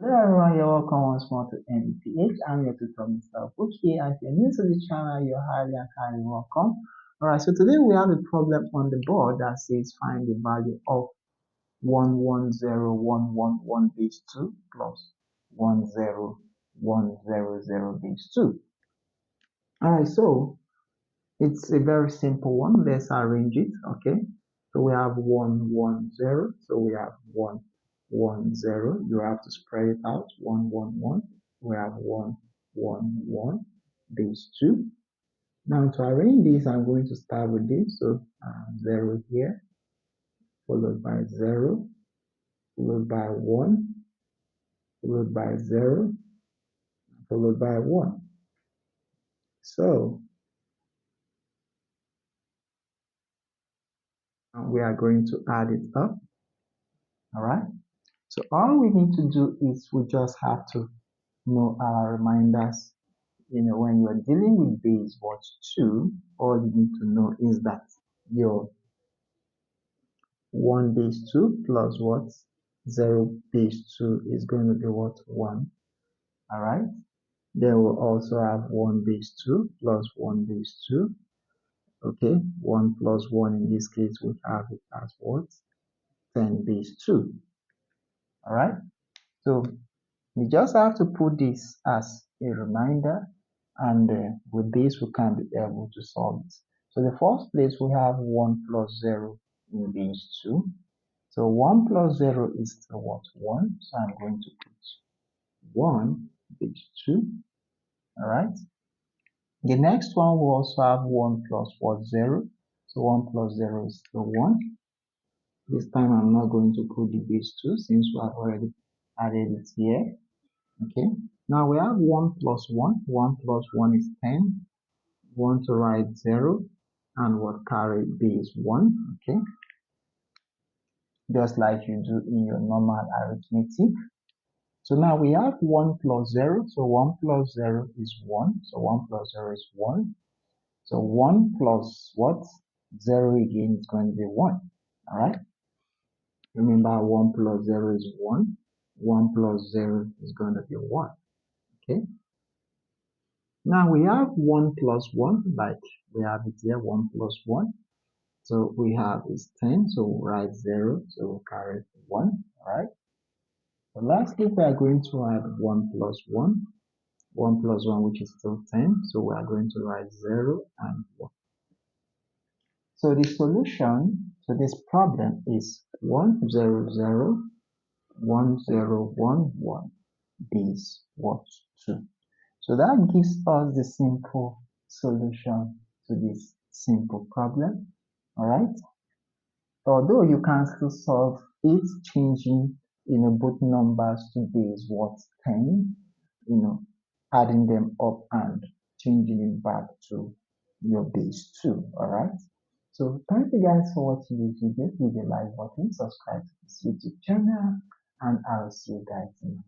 Hello everyone, you're welcome once more to NPH. I'm your tutor, Mr. Book here. And if you're new to the channel, you're highly welcome. Alright, so today we have a problem on the board that says find the value of 110111 base 2 plus 10100 base 2. Alright, so it's a very simple one. Let's arrange it, okay? So we have 110, so we have 110. You have to spread it out. 111. We have 111 base 2. Now to arrange this, I'm going to start with this. So 0 here, followed by 0, followed by 1, followed by 0, followed by 1. So we are going to add it up. All right. So all we need to do is we just have to know our reminders. When you are dealing with base 2, all you need to know is that your 1 base 2 plus 0 base 2 is going to be 1. All right. Then we'll also have 1 base 2 plus 1 base 2. Okay. 1 plus 1 in this case, we have it as 10 base 2. All right. So we just have to put this as a reminder, and with this we can be able to solve it. So the first place we have 1 plus 0 in base 2. So 1 plus 0 is 1. So I'm going to put 1 base 2. All right. The next one will also have 1 plus 0. So 1 plus 0 is 1. This time I'm not going to put the base 2 since we have already added it here. Okay, now we have 1 plus 1. 1 plus 1 is 10. 1 to write 0 and what carry base 1. Okay, just like you do in your normal arithmetic. So now we have 1 plus 0. So 1 plus 0 is 1. So 1 plus 0 is 1. So 1 plus 0 again is going to be 1. All right. Remember, 1 plus 0 is 1. 1 plus 0 is going to be 1. Okay. Now we have 1 plus 1, like we have it here, 1 plus 1. So we have is 10, so we'll write 0, so we'll carry 1, alright? So lastly, we are going to add 1 plus 1, 1 plus 1, which is still 10, so we are going to write 0 and 1. So the solution to this problem is 1001011 base 2. So that gives us the simple solution to this simple problem. All right. Although you can still solve it changing, both numbers to base 10, adding them up and changing it back to your base 2. All right. So thank you guys for watching this video. Leave a like button, subscribe to this YouTube channel, and I'll see you guys in